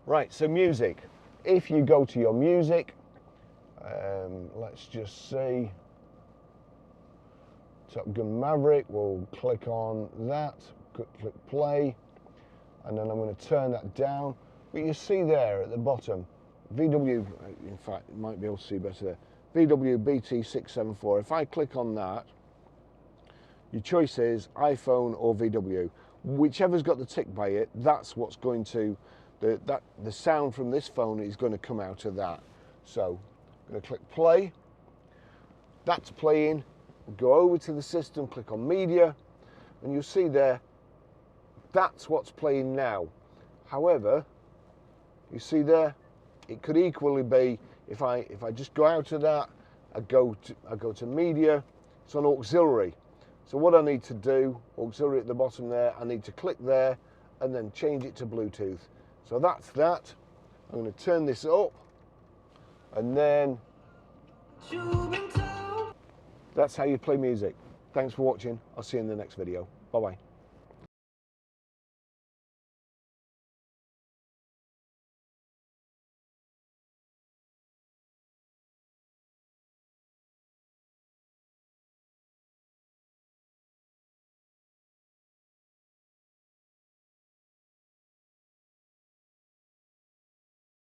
Right, so music. If you go to your music, let's just see, Top Gun Maverick, we'll click on that, click play, and then I'm going to turn that down. But you see there at the bottom, VW, in fact, you might be able to see better there, VW BT674. If I click on that, your choice is iPhone or VW. Whichever's got the tick by it, that's what's going to, the sound from this phone is going to come out of that. So I'm going to click play. That's playing. Go over to the system, click on media, and you'll see there, that's what's playing now. However, you see there, it could equally be, if I just go out of that, I go to media, it's on auxiliary. So what I need to do, auxiliary at the bottom there, I need to click there and then change it to Bluetooth. So that's that. I'm going to turn this up, and then that's how you play music. Thanks for watching. I'll see you in the next video. Bye-bye.